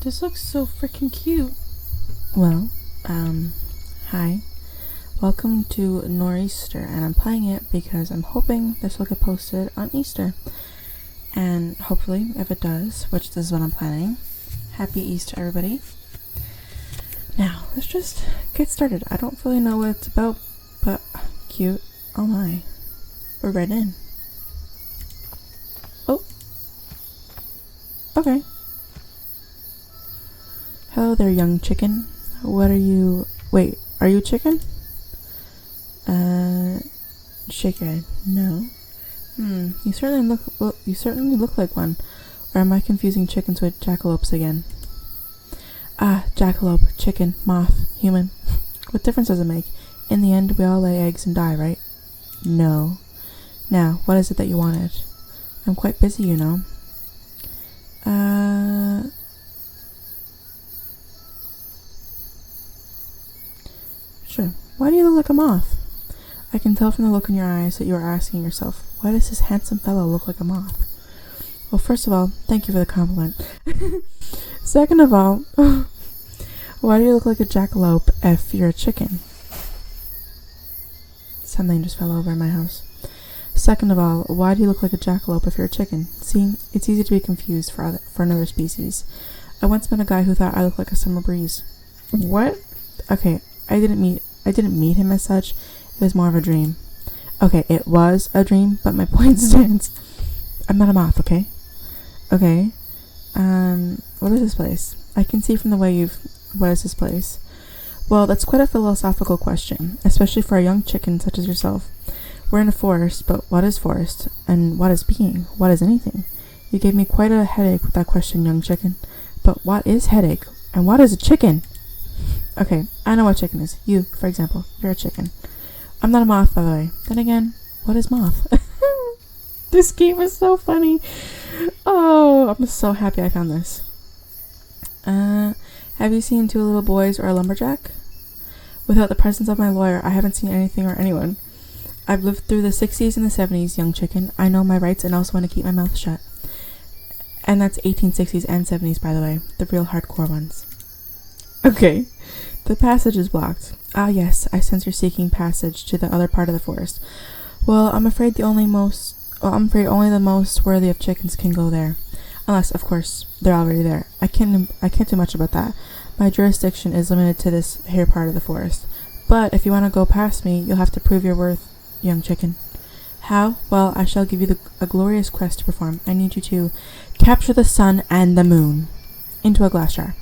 This looks so freaking cute. Well, hi. Welcome to Nor'easter, and I'm playing it because I'm hoping this will get posted on Easter. And hopefully, if it does, which this is what I'm planning, happy Easter, everybody. Now, let's just get started. I don't really know what it's about, but cute. Oh my. We're right in. Oh. Okay. Hello there, young chicken. What are you... Wait, are you a chicken? Shake your head. No. You certainly look like one. Or am I confusing chickens with jackalopes again? Ah, jackalope, chicken, moth, human. What difference does it make? In the end, we all lay eggs and die, right? No. Now, what is it that you wanted? I'm quite busy, you know. Sure. Why do you look like a moth? I can tell from the look in your eyes that you are asking yourself, why does this handsome fellow look like a moth? Well, first of all, thank you for the compliment. Second of all, why do you look like a jackalope if you're a chicken? Something just fell over in my house. Second of all, why do you look like a jackalope if you're a chicken? See, it's easy to be confused for another species. I once met a guy who thought I looked like a summer breeze. What? Okay, I didn't meet him as such. It was more of a dream. Okay, it was a dream, but my point stands. I'm not a moth, okay? Okay. What is this place? I can see from the way what is this place? Well, that's quite a philosophical question, especially for a young chicken such as yourself. We're in a forest, but what is forest? And what is being? What is anything? You gave me quite a headache with that question, young chicken. But what is headache? And what is a chicken? Okay, I know what chicken is. You, for example, you're a chicken. I'm not a moth, by the way. Then again, what is moth? This game is so funny. Oh, I'm so happy I found this. Have you seen Two Little Boys or a Lumberjack? Without the presence of my lawyer, I haven't seen anything or anyone. I've lived through the 60s and the 70s, young chicken. I know my rights and also want to keep my mouth shut. And that's 1860s and 70s, by the way. The real hardcore ones. Okay. The passage is blocked. Ah, yes, I sense you're seeking passage to the other part of the forest. Well, I'm afraid only the most worthy of chickens can go there. Unless, of course, they're already there. I can't do much about that. My jurisdiction is limited to this here part of the forest. But if you want to go past me, you'll have to prove your worth, young chicken. How? Well, I shall give you a glorious quest to perform. I need you to capture the sun and the moon into a glass jar.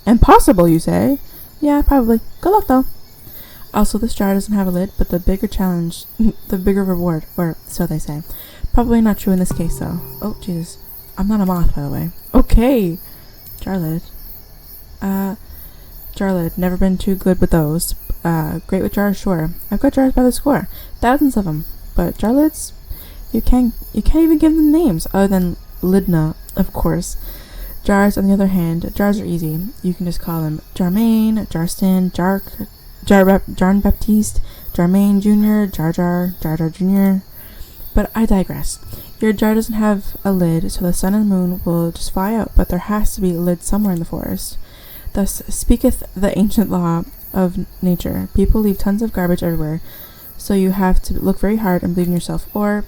Impossible, you say? Yeah, probably. Good luck, though. Also, this jar doesn't have a lid, but the bigger challenge, the bigger reward, or so they say. Probably not true in this case, though. Oh, Jesus. I'm not a moth, by the way. Okay. Jar lid. Jar lid. Never been too good with those. Great with jars, sure. I've got jars by the score. Thousands of them. But jar lids? You can't even give them names, other than Lidna, of course. Jars, on the other hand, jars are easy. You can just call them Jarmaine, Jarstin, Jarn Baptiste, Jarmaine Jr., Jar Jar Jr. But I digress. Your jar doesn't have a lid, so the sun and moon will just fly out, but there has to be a lid somewhere in the forest. Thus speaketh the ancient law of nature. People leave tons of garbage everywhere, so you have to look very hard and believe in yourself, or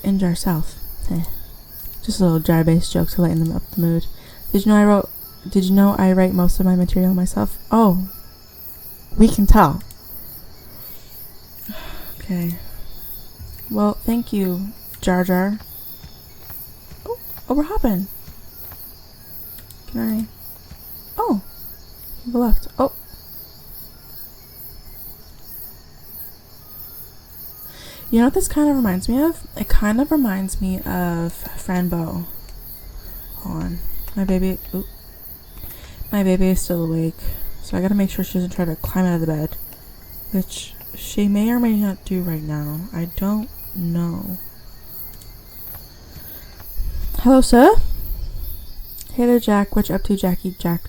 in yourself. Just a little jar-based joke to lighten up the mood. Did you know I write most of my material myself? Oh, we can tell. Okay. Well, thank you, Jar Jar. Oh, we're hopping. Can I? Oh, people left. Oh. You know what this kind of reminds me of? It kind of reminds me of Fran Bow. Hold on. My baby is still awake, so I gotta make sure she doesn't try to climb out of the bed, which she may or may not do right now. I don't know. Hello, sir? Hey there, Jack. What you up to, Jackie? Jack?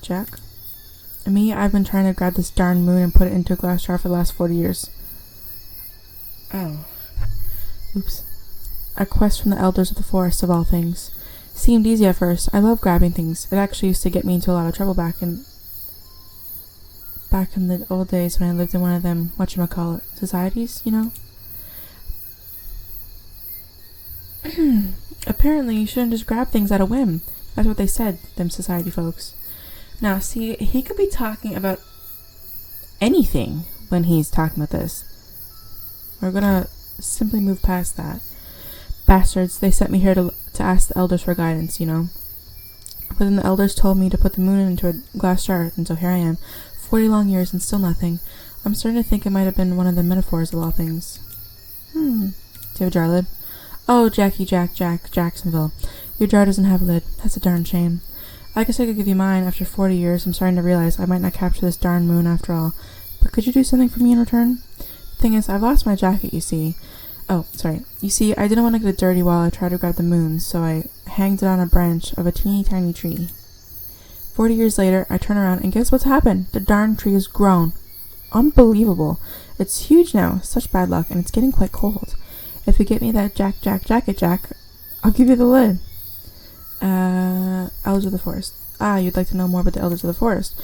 Me? I've been trying to grab this darn moon and put it into a glass jar for the last 40 years. Oh. Oops. a quest from the elders of the forest of all things. Seemed easy at first. I love grabbing things. It actually used to get me into a lot of trouble back in the old days when I lived in one of them, whatchamacallit, societies, you know? Apparently, you shouldn't just grab things at a whim. That's what they said, them society folks. Now, see, he could be talking about anything when he's talking about this. We're gonna simply move past that. Bastards, they sent me here to ask the elders for guidance, you know. But then the elders told me to put the moon into a glass jar, and so here I am. 40 long years and still nothing. I'm starting to think it might have been one of the metaphors of all things. Do you have a jar lid? Oh, Jacksonville. Your jar doesn't have a lid. That's a darn shame. I guess I could give you mine. After 40 years, I'm starting to realize I might not capture this darn moon after all. But could you do something for me in return? The thing is, I've lost my jacket, you see. Oh, sorry. You see, I didn't want to get it dirty while I tried to grab the moon, so I hanged it on a branch of a teeny tiny tree. 40 years later, I turn around and guess what's happened? The darn tree has grown. Unbelievable. It's huge now. Such bad luck, and it's getting quite cold. If you get me that jacket, I'll give you the lid. Elders of the Forest. You'd like to know more about the Elders of the Forest.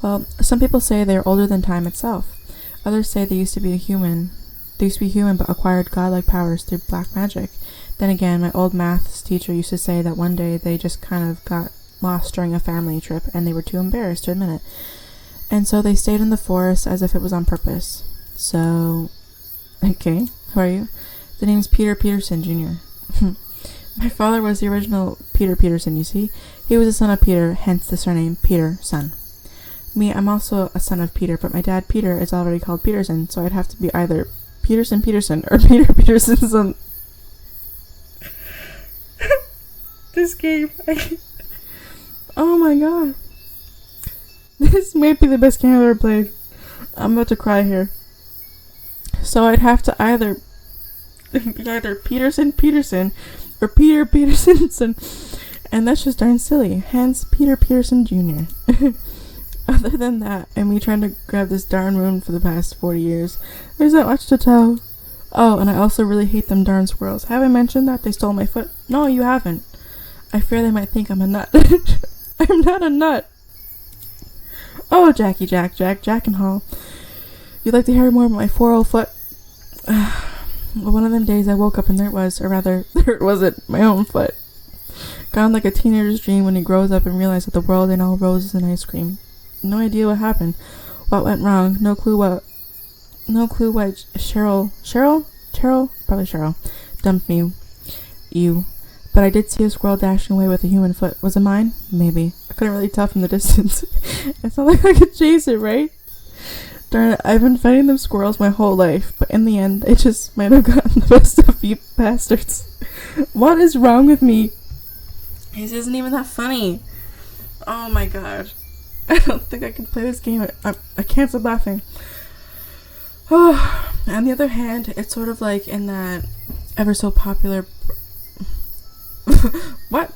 Well, some people say they are older than time itself. Others say they used to be human but acquired godlike powers through black magic. Then again, my old maths teacher used to say that one day they just kind of got lost during a family trip and they were too embarrassed to admit it. And so they stayed in the forest as if it was on purpose. So, okay, who are you? The name's Peter Peterson, Jr. My father was the original Peter Peterson, you see. He was a son of Peter, hence the surname Peter, son. Me, I'm also a son of Peter, but my dad, Peter, is already called Peterson, so I'd have to be either Peterson or Peter Peterson's son. This game, oh my god. This might be the best game I've ever played. I'm about to cry here. So I'd have to either be either Peterson or Peter Peterson's, and that's just darn silly. Hence Peter Peterson Jr. Other than that, and me trying to grab this darn moon for the past 40 years, there's not much to tell. Oh, and I also really hate them darn squirrels. Have I mentioned that? They stole my foot? No, you haven't. I fear they might think I'm a nut. I'm not a nut. Oh, Jack and Hall. You'd like to hear more about my 4-year-old foot? Well, one of them days I woke up and there it was, or rather, there it wasn't, my own foot. Gone like a teenager's dream when he grows up and realizes that the world ain't all roses and ice cream. No idea what happened. What went wrong? No clue why Cheryl, probably Cheryl, dumped me. You. But I did see a squirrel dashing away with a human foot. Was it mine? Maybe. I couldn't really tell from the distance. It's not like I could chase it, right? Darn it, I've been fighting them squirrels my whole life, but in the end, they just might have gotten the best of you bastards. What is wrong with me? This isn't even that funny. Oh my god. I don't think I can play this game. I can't stop laughing. Oh, on the other hand, it's sort of like in that ever so popular... What?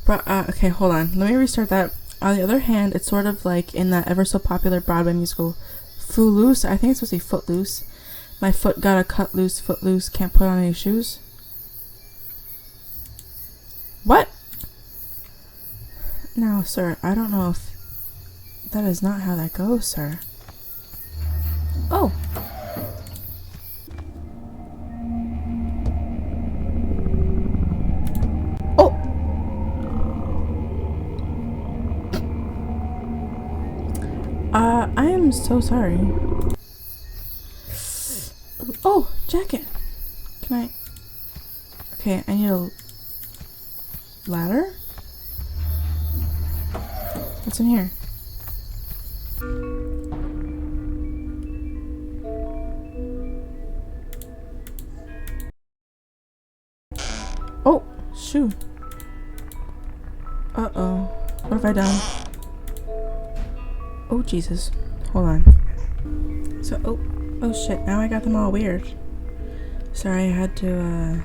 Okay, hold on. Let me restart that. On the other hand, it's sort of like in that ever so popular Broadway musical, Footloose. I think it's supposed to be Footloose. My foot got a cut loose, footloose, can't put on any shoes. What? Now, sir, I don't know if... That is not how that goes, sir. Oh! Oh! I am so sorry. Oh, jacket! Can I... Okay, I need a ladder? What's in here? Oh, shoot. Uh-oh. What have I done? Oh, Jesus. Hold on. So, oh shit. Now I got them all weird. Sorry, I had to,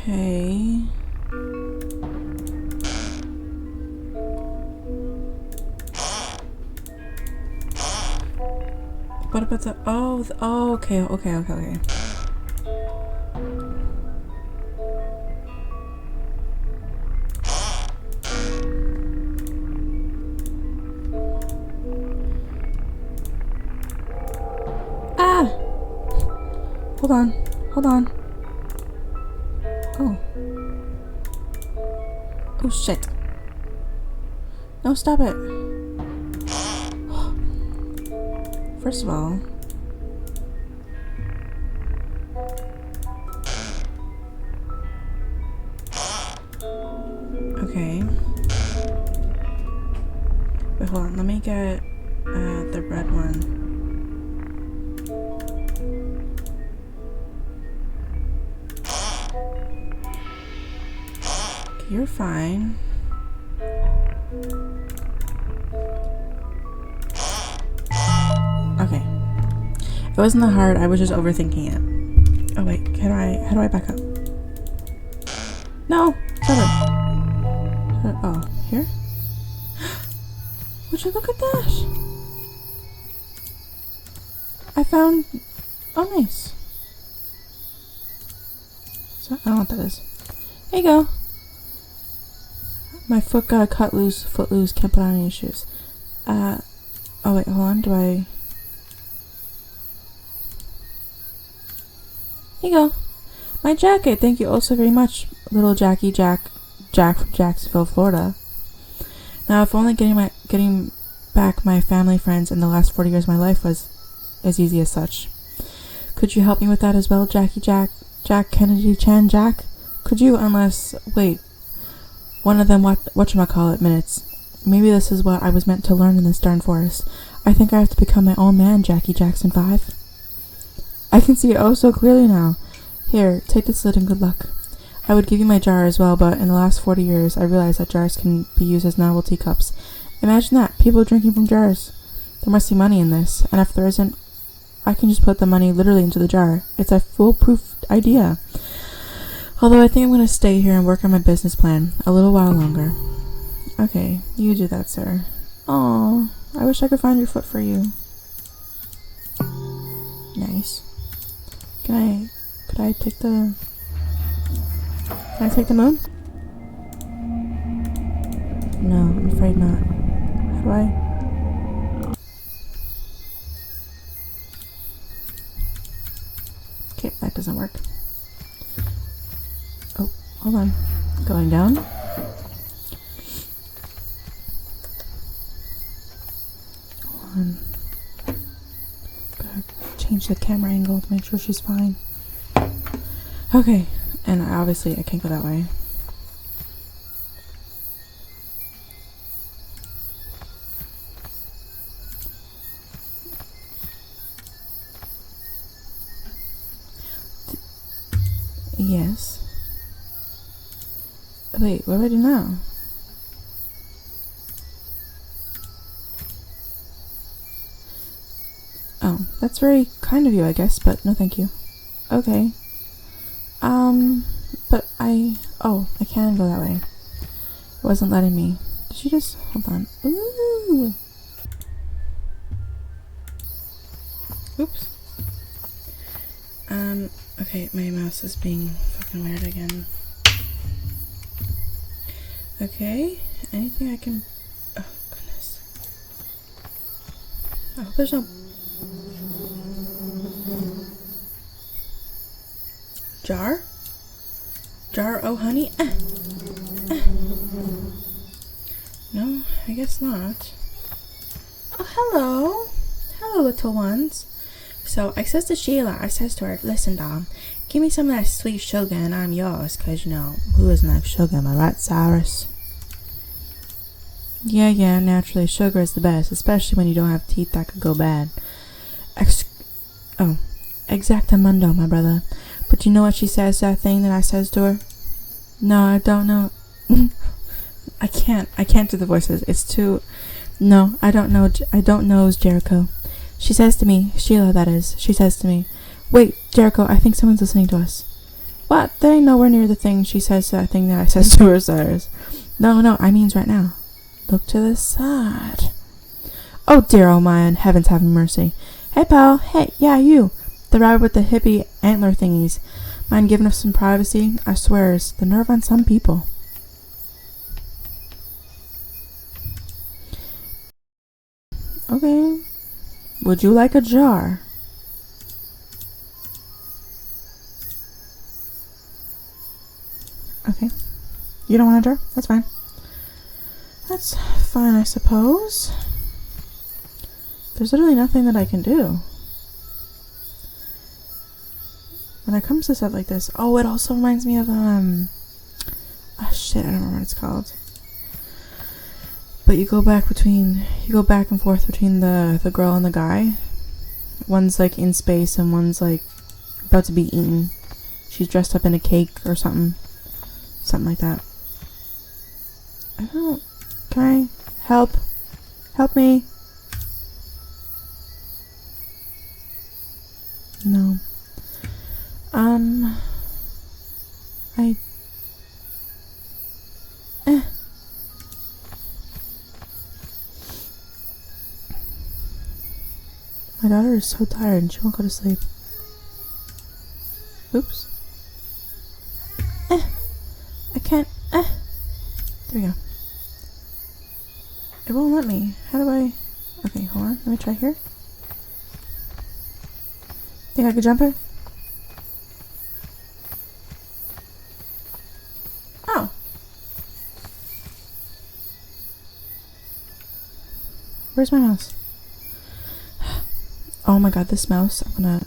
Okay. What about the... Oh, okay. Ah! Hold on. Oh. Oh, shit. No, stop it. First of all... Okay. Wait, hold on. Let me get the red one. Okay, you're fine. Okay. It wasn't that hard. I was just overthinking it. Oh wait, how do I back up? No! Stop it! Oh, here? Would you look at that? I found... Oh, nice. So, I don't know what that is. There you go. My foot got cut loose, foot loose, can't put on any shoes. Oh wait, hold on, do I... Here you go. My jacket, thank you also very much, little Jack from Jacksonville, Florida. Now, if only getting back my family, friends, in the last 40 years of my life was as easy as such. Could you help me with that as well, Jack Kennedy Chan Jack? Could you, unless, wait, one of them, whatchamacallit, minutes. Maybe this is what I was meant to learn in this darn forest. I think I have to become my own man, Jackie Jackson 5. I can see it oh so clearly now. Here, take this lid and good luck. I would give you my jar as well, but in the last 40 years, I realized that jars can be used as novelty cups. Imagine that, people drinking from jars. There must be money in this, and if there isn't, I can just put the money literally into the jar. It's a foolproof idea. Although I think I'm going to stay here and work on my business plan a little while longer. Okay, you do that, sir. Aw, I wish I could find your foot for you. Nice. Could I take the... Can I take the moon? No, I'm afraid not. How do I? Okay, that doesn't work. Oh, hold on. Going down. Hold on. Gotta change the camera angle to make sure she's fine. Okay, and obviously I can't go that way. Yes. Wait, what do I do now? Oh, that's very kind of you, I guess, but no thank you. Okay. But I can go that way. It wasn't letting me. Did she just, hold on. Ooh. Oops. Okay, my mouse is being fucking weird again. Okay, anything I can, oh goodness. I hope there's no jar? Jar, oh honey? No, I guess not. Oh, hello. Hello, little ones. So, I says to Sheila, I says to her, listen, Dom, give me some of that sweet sugar and I'm yours, cause, you know, who doesn't like sugar, am I right, Cyrus? Yeah, naturally, sugar is the best, especially when you don't have teeth that could go bad. Exactamundo, my brother. But you know what she says, that thing that I says to her? No, I don't know. I can't do the voices. It's too... No, I don't know Jericho. She says to me, Sheila that is, she says to me, wait, Jericho, I think someone's listening to us. What? They ain't nowhere near the thing she says to that thing that I says to her stars. No, I means right now. Look to the side. Oh dear, oh my, and heavens have mercy. Hey pal, hey, yeah, you. The rabbit with the hippie antler thingies. Mind giving us some privacy? I swears, the nerve on some people. Okay. Would you like a jar? Okay. You don't want a jar? That's fine. That's fine, I suppose. There's literally nothing that I can do. When it comes to stuff like this. Oh, it also reminds me of, oh shit, I don't remember what it's called. But you go back and forth between the girl and the guy. One's like in space and one's like about to be eaten. She's dressed up in a cake or something. Something like that. Can I help? Help me. No. My daughter is so tired and she won't go to sleep. Oops. I can't. There we go. It won't let me. How do I... Okay, hold on. Let me try here. Think I could jump it? Oh. Where's my mouse? Oh my god, this mouse. I'm gonna...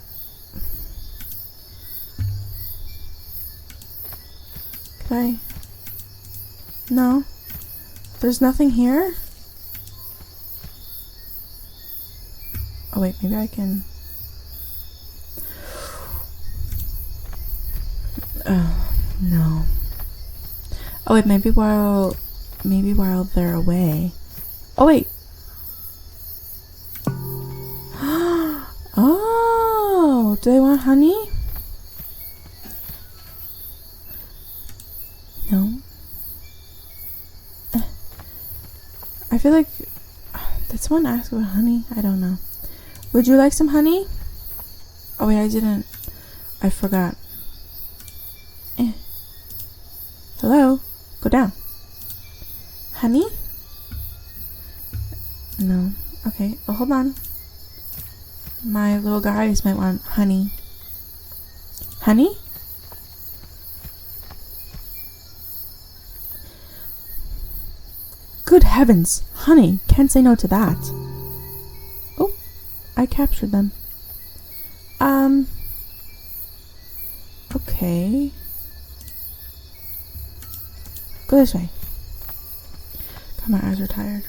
Could I... No. There's nothing here? Oh wait, maybe I can... Oh, no. Oh wait, maybe while they're away. Oh wait. Oh, do they want honey? No. I feel like... Did someone ask about honey? I don't know. Would you like some honey? Oh wait, I didn't. I forgot. Hello? Go down. Honey? No. Okay. Oh, hold on. My little guys might want honey. Honey? Good heavens! Honey! Can't say no to that. Oh, I captured them. Okay. Go this way. God, my eyes are tired.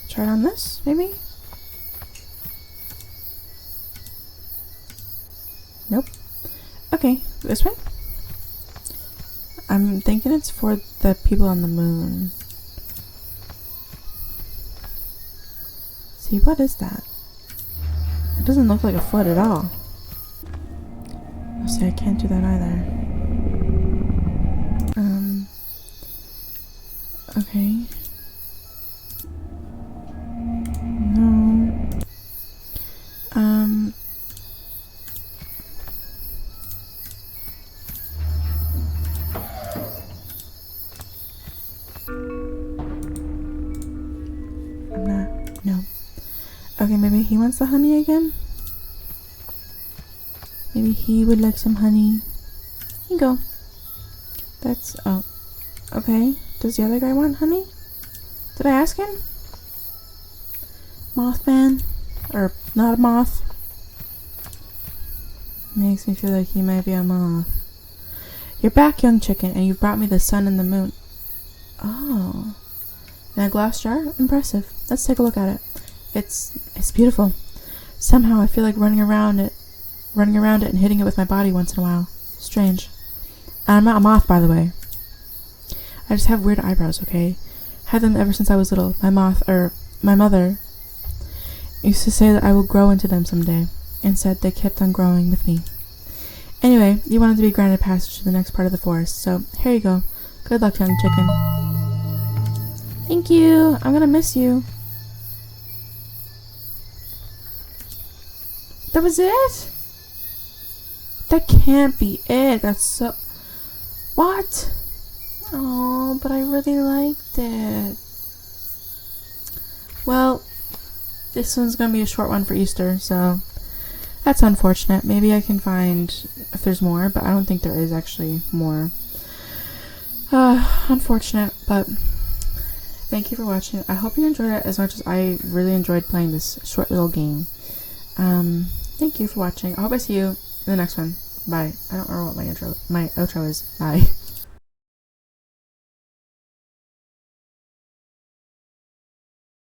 Try it on this, maybe? Nope. Okay, this way? I'm thinking it's for the people on the moon. See, what is that? It doesn't look like a foot at all. Oh, see, I can't do that either. Okay. No. I'm not. No. Okay, maybe he wants the honey again? Maybe he would like some honey. Here you go. That's... oh. Okay. Does the other guy want honey? Did I ask him? Mothman? Or not a moth? Makes me feel like he might be a moth. You're back, young chicken, and you've brought me the sun and the moon. Oh. In a glass jar? Impressive. Let's take a look at it. It's beautiful. Somehow I feel like running around it and hitting it with my body once in a while. Strange. I'm not a moth, by the way. I just have weird eyebrows, okay? Had them ever since I was little. My mother used to say that I will grow into them someday. and said they kept on growing with me. Anyway, you wanted to be granted passage to the next part of the forest, so here you go. Good luck, young chicken. Thank you. I'm gonna miss you. That was it? That can't be it. That's so... What? Oh, but I really liked it. Well, this one's gonna be a short one for Easter, so that's unfortunate. Maybe I can find if there's more, but I don't think there is actually more. Unfortunate, but thank you for watching. I hope you enjoyed it as much as I really enjoyed playing this short little game. Thank you for watching. I hope I see you in the next one. Bye. I don't remember what my outro is. Bye.